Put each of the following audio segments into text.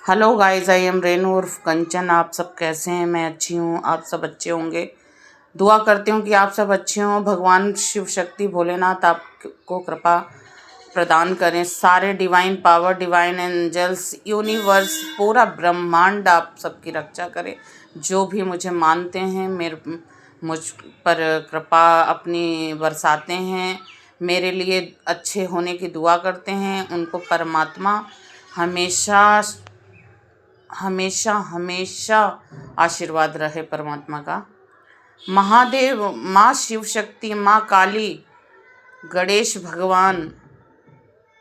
Hello guys, I am Renu उर्फ कंचन। आप सब कैसे हैं? मैं अच्छी हूँ, आप सब अच्छे होंगे। दुआ करती हूँ कि आप सब अच्छे हों। भगवान शिव शक्ति भोलेनाथ आपको कृपा प्रदान करें। सारे divine power, divine angels, universe, पूरा ब्रह्मांड आप सबकी रक्षा करे। जो भी मुझे मानते हैं, मुझ पर कृपा अपनी बरसाते हैं, मेरे लिए अच्छे होने की दुआ करते हैं, उनको परमात्मा हमेशा हमेशा हमेशा आशीर्वाद रहे परमात्मा का। महादेव, माँ शिव शक्ति, माँ काली, गणेश भगवान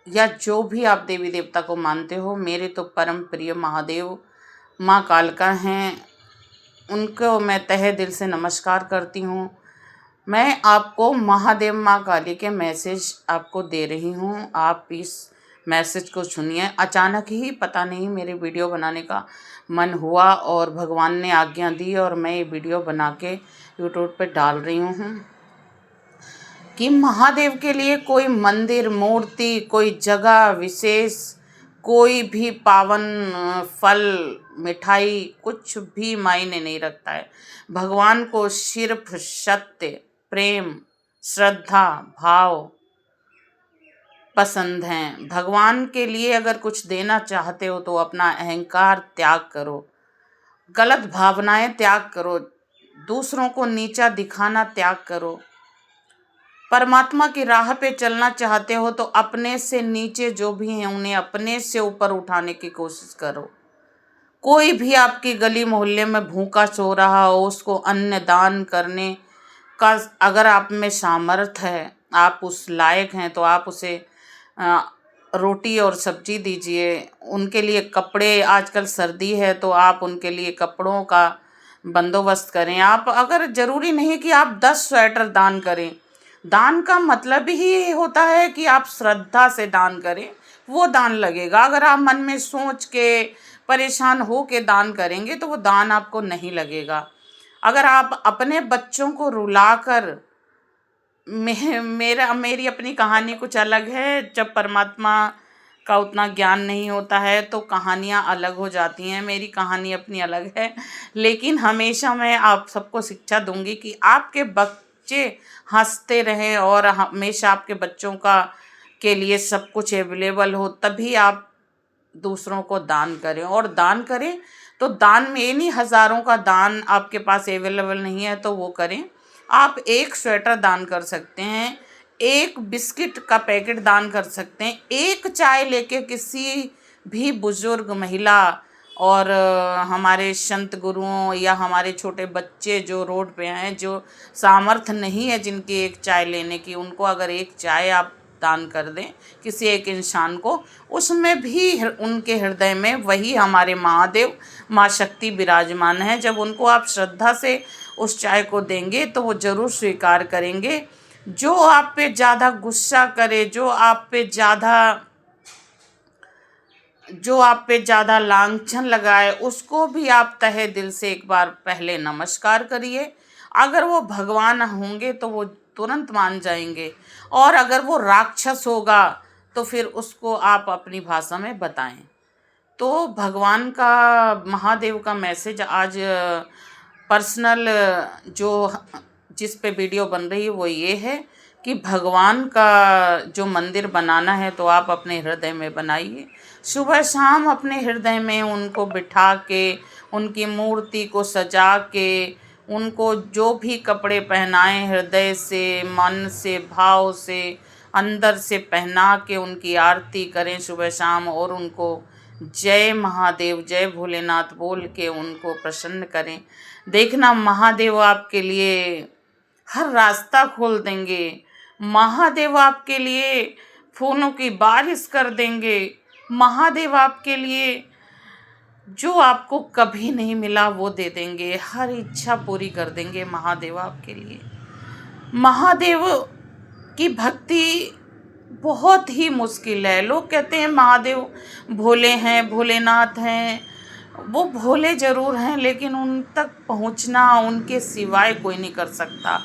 या जो भी आप देवी देवता को मानते हो, मेरे तो परम प्रिय महादेव माँ कालका हैं। उनको मैं तहे दिल से नमस्कार करती हूँ। मैं आपको महादेव माँ काली के मैसेज आपको दे रही हूँ। आप इस मैसेज को सुनिए। अचानक ही पता नहीं मेरे वीडियो बनाने का मन हुआ और भगवान ने आज्ञा दी और मैं ये वीडियो बना के यूट्यूब पे डाल रही हूँ कि महादेव के लिए कोई मंदिर, मूर्ति, कोई जगह विशेष, कोई भी पावन फल, मिठाई कुछ भी मायने नहीं रखता है। भगवान को सिर्फ सत्य, प्रेम, श्रद्धा, भाव पसंद हैं। भगवान के लिए अगर कुछ देना चाहते हो तो अपना अहंकार त्याग करो, गलत भावनाएं त्याग करो, दूसरों को नीचा दिखाना त्याग करो। परमात्मा की राह पे चलना चाहते हो तो अपने से नीचे जो भी हैं उन्हें अपने से ऊपर उठाने की कोशिश करो। कोई भी आपकी गली मोहल्ले में भूखा सो रहा हो, उसको अन्न दान करने का अगर आप में सामर्थ्य है, आप उस लायक हैं, तो आप उसे रोटी और सब्जी दीजिए। उनके लिए कपड़े, आजकल सर्दी है तो आप उनके लिए कपड़ों का बंदोबस्त करें। आप अगर ज़रूरी नहीं कि आप 10 स्वेटर दान करें। दान का मतलब ही ये होता है कि आप श्रद्धा से दान करें, वो दान लगेगा। अगर आप मन में सोच के परेशान हो के दान करेंगे तो वो दान आपको नहीं लगेगा। अगर आप अपने बच्चों को रुलाकर, मेरी अपनी कहानी कुछ अलग है। जब परमात्मा का उतना ज्ञान नहीं होता है तो कहानियाँ अलग हो जाती हैं। मेरी कहानी अपनी अलग है, लेकिन हमेशा मैं आप सबको शिक्षा दूंगी कि आपके बच्चे हंसते रहें और हमेशा आपके बच्चों का के लिए सब कुछ अवेलेबल हो, तभी आप दूसरों को दान करें। और दान करें तो दान में ये नहीं हज़ारों का दान आपके पास अवेलेबल नहीं है तो वो करें। आप एक स्वेटर दान कर सकते हैं, एक बिस्किट का पैकेट दान कर सकते हैं, एक चाय लेके किसी भी बुजुर्ग महिला और हमारे संत गुरुओं या हमारे छोटे बच्चे जो रोड पे हैं, जो सामर्थ्य नहीं है जिनकी एक चाय लेने की, उनको अगर एक चाय आप दान कर दें किसी एक इंसान को, उसमें भी उनके हृदय में वही हमारे महादेव माँ शक्ति विराजमान है। जब उनको आप श्रद्धा से उस चाय को देंगे तो वो ज़रूर स्वीकार करेंगे। जो आप पे ज़्यादा गुस्सा करे, जो आप पे ज़्यादा लांछन लगाए, उसको भी आप तहे दिल से एक बार पहले नमस्कार करिए। अगर वो भगवान होंगे तो वो तुरंत मान जाएंगे, और अगर वो राक्षस होगा तो फिर उसको आप अपनी भाषा में बताएं। तो भगवान का, महादेव का मैसेज आज पर्सनल जो जिस पे वीडियो बन रही है वो ये है कि भगवान का जो मंदिर बनाना है तो आप अपने हृदय में बनाइए। सुबह शाम अपने हृदय में उनको बिठा के, उनकी मूर्ति को सजा के, उनको जो भी कपड़े पहनाएं, हृदय से, मन से, भाव से, अंदर से पहना के उनकी आरती करें सुबह शाम, और उनको जय महादेव, जय भोलेनाथ बोल के उनको प्रसन्न करें। देखना महादेव आपके लिए हर रास्ता खोल देंगे। महादेव आपके लिए फूलों की बारिश कर देंगे। महादेव आपके लिए जो आपको कभी नहीं मिला वो दे देंगे। हर इच्छा पूरी कर देंगे महादेव आपके लिए। महादेव की भक्ति बहुत ही मुश्किल है। लोग कहते हैं महादेव भोले हैं, भोलेनाथ हैं। वो भोले ज़रूर हैं, लेकिन उन तक पहुंचना उनके सिवाय कोई नहीं कर सकता।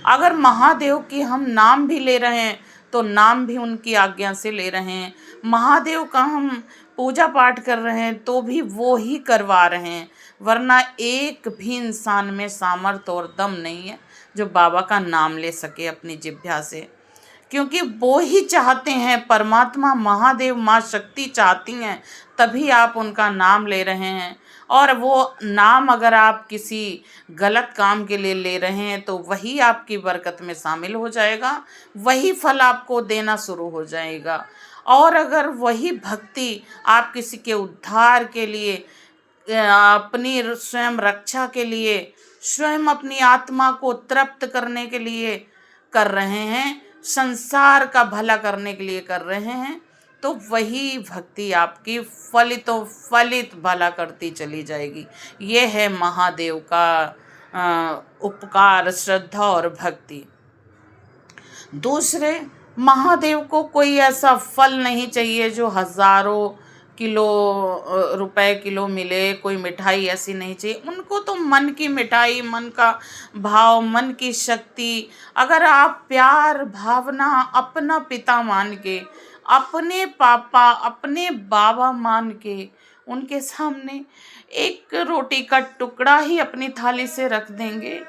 अगर महादेव की हम नाम भी ले रहे हैं तो नाम भी उनकी आज्ञा से ले रहे हैं। महादेव का हम पूजा पाठ कर रहे हैं तो भी वो ही करवा रहे हैं, वरना एक भी इंसान में सामर्थ्य और दम नहीं है जो बाबा का नाम ले सके अपनी जिह्वा से। क्योंकि वो ही चाहते हैं, परमात्मा महादेव माँ शक्ति चाहती हैं, तभी आप उनका नाम ले रहे हैं। और वो नाम अगर आप किसी गलत काम के लिए ले रहे हैं तो वही आपकी बरकत में शामिल हो जाएगा, वही फल आपको देना शुरू हो जाएगा। और अगर वही भक्ति आप किसी के उद्धार के लिए, अपनी स्वयं रक्षा के लिए, स्वयं अपनी आत्मा को तृप्त करने के लिए कर रहे हैं, संसार का भला करने के लिए कर रहे हैं, तो वही भक्ति आपकी फलित भला करती चली जाएगी। ये है महादेव का उपकार, श्रद्धा और भक्ति। दूसरे, महादेव को कोई ऐसा फल नहीं चाहिए जो हजारों रुपए किलो मिले, कोई मिठाई ऐसी नहीं चाहिए उनको। तो मन की मिठाई, मन का भाव, मन की शक्ति, अगर आप प्यार भावना अपना पिता मान के, अपने पापा अपने बाबा मान के उनके सामने एक रोटी का टुकड़ा ही अपनी थाली से रख देंगे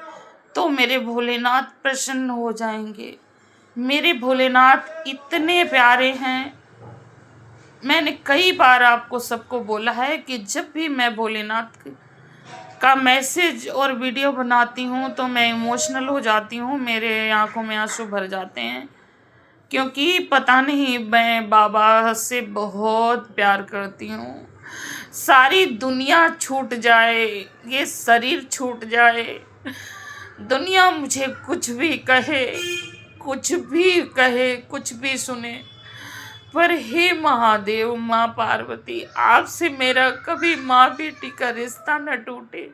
तो मेरे भोलेनाथ प्रसन्न हो जाएंगे। मेरे भोलेनाथ इतने प्यारे हैं। मैंने कई बार आपको सबको बोला है कि जब भी मैं भोलेनाथ का मैसेज और वीडियो बनाती हूँ तो मैं इमोशनल हो जाती हूँ, मेरे आंखों में आंसू भर जाते हैं। क्योंकि पता नहीं, मैं बाबा से बहुत प्यार करती हूँ। सारी दुनिया छूट जाए, ये शरीर छूट जाए, दुनिया मुझे कुछ भी कहे, कुछ भी कहे, कुछ भी सुने, पर हे महादेव, माँ पार्वती, आपसे मेरा कभी माँ बेटी का रिश्ता न टूटे,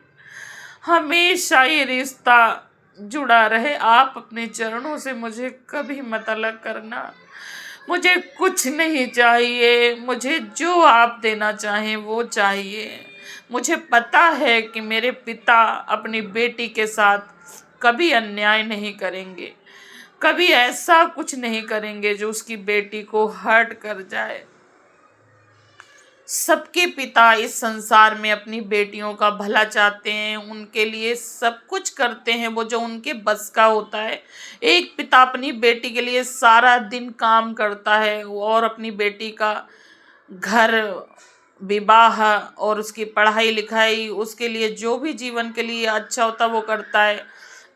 हमेशा ये रिश्ता जुड़ा रहे। आप अपने चरणों से मुझे कभी मत अलग करना। मुझे कुछ नहीं चाहिए, मुझे जो आप देना चाहें वो चाहिए। मुझे पता है कि मेरे पिता अपनी बेटी के साथ कभी अन्याय नहीं करेंगे, कभी ऐसा कुछ नहीं करेंगे जो उसकी बेटी को हर्ट कर जाए। सबके पिता इस संसार में अपनी बेटियों का भला चाहते हैं, उनके लिए सब कुछ करते हैं वो जो उनके बस का होता है। एक पिता अपनी बेटी के लिए सारा दिन काम करता है और अपनी बेटी का घर, विवाह और उसकी पढ़ाई लिखाई, उसके लिए जो भी जीवन के लिए अच्छा होता वो करता है।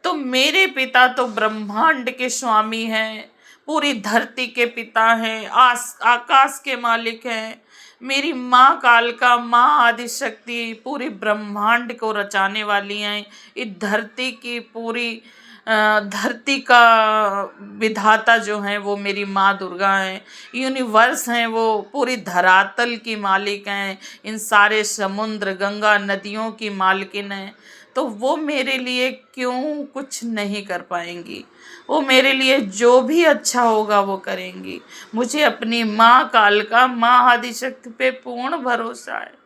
तो मेरे पिता तो ब्रह्मांड के स्वामी हैं, पूरी धरती के पिता हैं, आकाश के मालिक हैं। मेरी माँ कालका, माँ आदिशक्ति पूरी ब्रह्मांड को रचाने वाली हैं। इस धरती की पूरी धरती का विधाता जो हैं वो मेरी माँ दुर्गा हैं। यूनिवर्स हैं वो पूरी धरातल की मालिक हैं, इन सारे समुद्र, गंगा, नदियों की मालकिन हैं। तो वो मेरे लिए क्यों कुछ नहीं कर पाएंगी? वो मेरे लिए जो भी अच्छा होगा वो करेंगी। मुझे अपनी माँ कालका, माँ आदिशक्ति पे पूर्ण भरोसा है।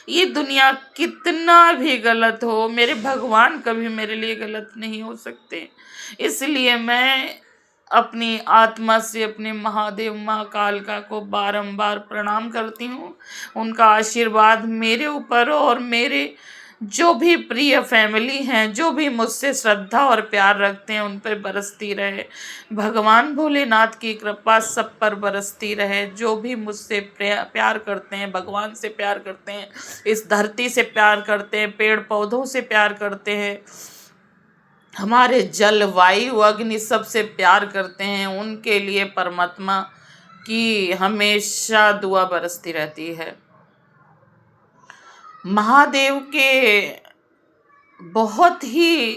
ये दुनिया कितना भी गलत हो, मेरे भगवान कभी मेरे लिए गलत नहीं हो सकते। इसलिए मैं अपनी आत्मा से अपने महादेव माँ कालका को बारंबार प्रणाम करती हूँ। उनका आशीर्वाद मेरे ऊपर और मेरे जो भी प्रिय फैमिली हैं, जो भी मुझसे श्रद्धा और प्यार रखते हैं, उन पर बरसती रहे। भगवान भोलेनाथ की कृपा सब पर बरसती रहे। जो भी मुझसे प्यार करते हैं, भगवान से प्यार करते हैं, इस धरती से प्यार करते हैं, पेड़ पौधों से प्यार करते हैं, हमारे जल, वायु, अग्नि सबसे प्यार करते हैं, उनके लिए परमात्मा की हमेशा दुआ बरसती रहती है। महादेव के बहुत ही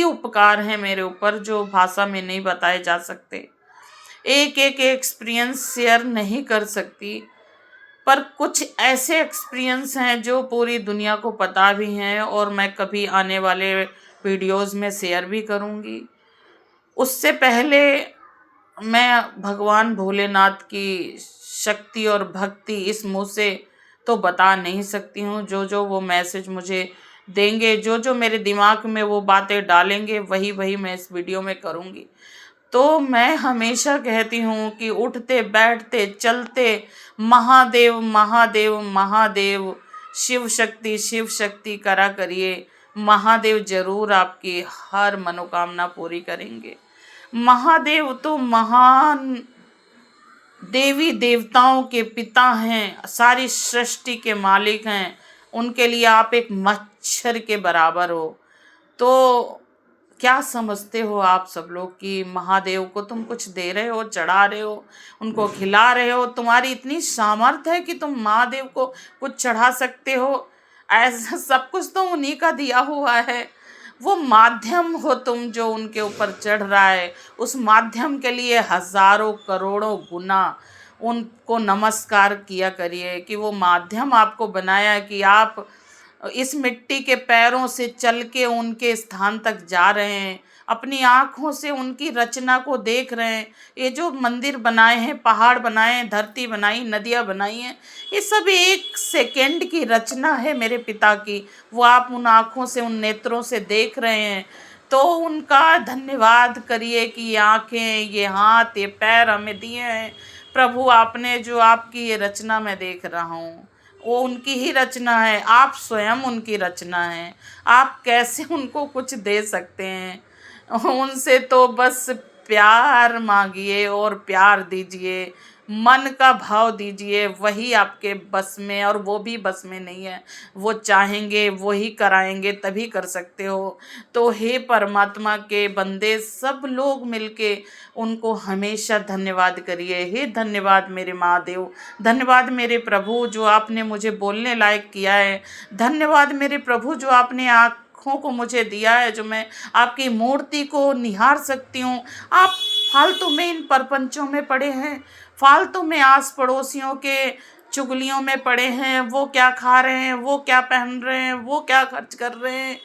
उपकार हैं मेरे ऊपर जो भाषा में नहीं बताए जा सकते। एक एक एक्सपीरियंस शेयर नहीं कर सकती, पर कुछ ऐसे एक्सपीरियंस हैं जो पूरी दुनिया को पता भी हैं और मैं कभी आने वाले वीडियोस में शेयर भी करूँगी। उससे पहले मैं भगवान भोलेनाथ की शक्ति और भक्ति इस मुँह से तो बता नहीं सकती हूँ। जो वो मैसेज मुझे देंगे, जो जो मेरे दिमाग में वो बातें डालेंगे वही वही मैं इस वीडियो में करूँगी। तो मैं हमेशा कहती हूँ कि उठते बैठते चलते महादेव महादेव महादेव, शिव शक्ति करा करिए। महादेव जरूर आपकी हर मनोकामना पूरी करेंगे। महादेव तो महान देवी देवताओं के पिता हैं, सारी सृष्टि के मालिक हैं। उनके लिए आप एक मच्छर के बराबर हो। तो क्या समझते हो आप सब लोग कि महादेव को तुम कुछ दे रहे हो, चढ़ा रहे हो, उनको खिला रहे हो? तुम्हारी इतनी सामर्थ्य है कि तुम महादेव को कुछ चढ़ा सकते हो? ऐसा सब कुछ तो उन्हीं का दिया हुआ है। वो माध्यम हो तुम जो उनके ऊपर चढ़ रहा है। उस माध्यम के लिए हजारों करोड़ों गुना उनको नमस्कार किया करिए कि वो माध्यम आपको बनाया कि आप इस मिट्टी के पैरों से चल के उनके स्थान तक जा रहे हैं, अपनी आँखों से उनकी रचना को देख रहे हैं। ये जो मंदिर बनाए हैं, पहाड़ बनाए हैं, धरती बनाई, नदियाँ बनाई हैं, ये सब एक सेकंड की रचना है मेरे पिता की। वो आप उन आँखों से, उन नेत्रों से देख रहे हैं। तो उनका धन्यवाद करिए कि ये आँखें, ये हाथ, ये पैर हमें दिए हैं। प्रभु आपने जो आपकी ये रचना मैं देख रहा हूँ वो उनकी ही रचना है, आप स्वयं उनकी रचना है। आप कैसे उनको कुछ दे सकते हैं? उनसे तो बस प्यार मांगिए और प्यार दीजिए, मन का भाव दीजिए, वही आपके बस में, और वो भी बस में नहीं है। वो चाहेंगे वही कराएंगे, तभी कर सकते हो। तो हे परमात्मा के बंदे, सब लोग मिलके उनको हमेशा धन्यवाद करिए। हे धन्यवाद मेरे महादेव, धन्यवाद मेरे प्रभु जो आपने मुझे बोलने लायक किया है। धन्यवाद मेरे प्रभु जो आपने आँखों को मुझे दिया है, जो मैं आपकी मूर्ति को निहार सकती हूँ। आप फालतू में इन परपंचों में पड़े हैं, फालतू में आस पड़ोसियों के चुगलियों में पड़े हैं। वो क्या खा रहे हैं, वो क्या पहन रहे हैं, वो क्या खर्च कर रहे हैं।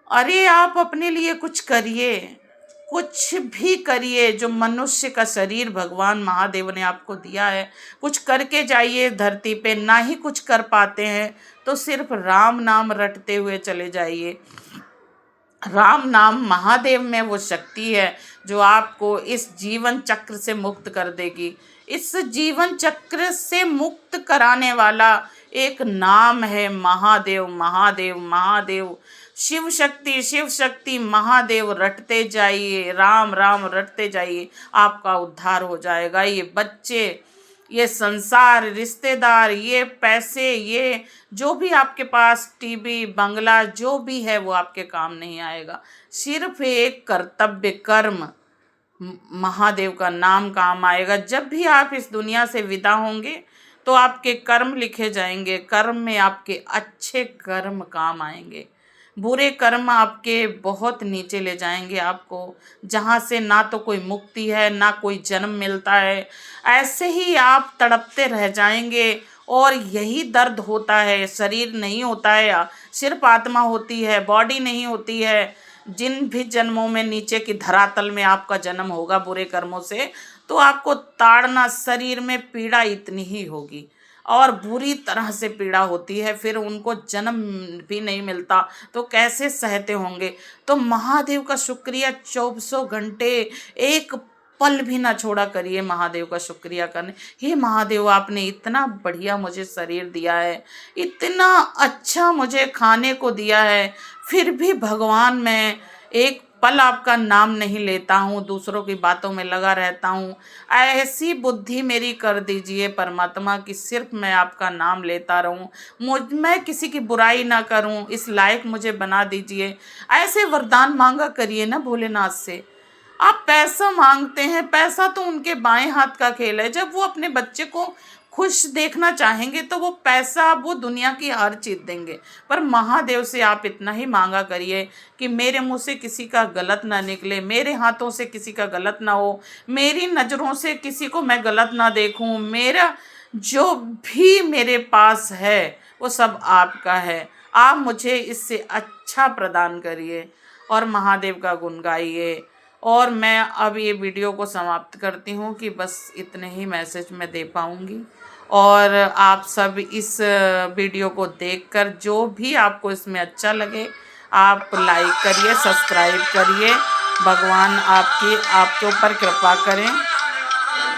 अरे आप अपने लिए कुछ करिए, कुछ भी करिए। जो मनुष्य का शरीर भगवान महादेव ने आपको दिया है, कुछ करके जाइए धरती पे। ना ही कुछ कर पाते हैं तो सिर्फ राम नाम रटते हुए चले जाइए। राम नाम, महादेव में वो शक्ति है जो आपको इस जीवन चक्र से मुक्त कर देगी। इस जीवन चक्र से मुक्त कराने वाला एक नाम है महादेव महादेव महादेव। शिव शक्ति महादेव रटते जाइए, राम राम रटते जाइए, आपका उद्धार हो जाएगा। ये बच्चे, ये संसार, रिश्तेदार, ये पैसे, ये जो भी आपके पास टीवी, बंगला जो भी है वो आपके काम नहीं आएगा। सिर्फ एक कर्तव्य कर्म महादेव का नाम काम आएगा। जब भी आप इस दुनिया से विदा होंगे तो आपके कर्म लिखे जाएंगे। कर्म में आपके अच्छे कर्म काम आएंगे, बुरे कर्म आपके बहुत नीचे ले जाएंगे आपको, जहाँ से ना तो कोई मुक्ति है, ना कोई जन्म मिलता है। ऐसे ही आप तड़पते रह जाएंगे। और यही दर्द होता है, शरीर नहीं होता है, सिर्फ आत्मा होती है, बॉडी नहीं होती है। जिन भी जन्मों में नीचे की धरातल में आपका जन्म होगा बुरे कर्मों से, तो आपको ताड़ना, शरीर में पीड़ा इतनी ही होगी और बुरी तरह से पीड़ा होती है। फिर उनको जन्म भी नहीं मिलता तो कैसे सहते होंगे। तो महादेव का शुक्रिया 24 घंटे, एक पल भी ना छोड़ा करिए महादेव का शुक्रिया करने। हे महादेव, आपने इतना बढ़िया मुझे शरीर दिया है, इतना अच्छा मुझे खाने को दिया है, फिर भी भगवान मैं एक पल आपका नाम नहीं लेता हूँ, दूसरों की बातों में लगा रहता हूँ। ऐसी बुद्धि मेरी कर दीजिए परमात्मा कि सिर्फ मैं आपका नाम लेता रहूँ, मैं किसी की बुराई ना करूँ, इस लायक मुझे बना दीजिए। ऐसे वरदान मांगा करिए ना भोलेनाथ से। आप पैसा मांगते हैं, पैसा तो उनके बाएं हाथ का खेल है। जब वो अपने बच्चे को खुश देखना चाहेंगे तो वो पैसा, वो दुनिया की हर चीज़ देंगे। पर महादेव से आप इतना ही मांगा करिए कि मेरे मुंह से किसी का गलत ना निकले, मेरे हाथों से किसी का गलत ना हो, मेरी नज़रों से किसी को मैं गलत ना देखूं, मेरा जो भी मेरे पास है वो सब आपका है। आप मुझे इससे अच्छा प्रदान करिए और महादेव का गुण गाइए और मैं अब ये वीडियो को समाप्त करती हूँ कि बस इतने ही मैसेज मैं दे पाऊँगी। और आप सब इस वीडियो को देखकर जो भी आपको इसमें अच्छा लगे आप लाइक करिए, सब्सक्राइब करिए। भगवान आपके ऊपर कृपा करें।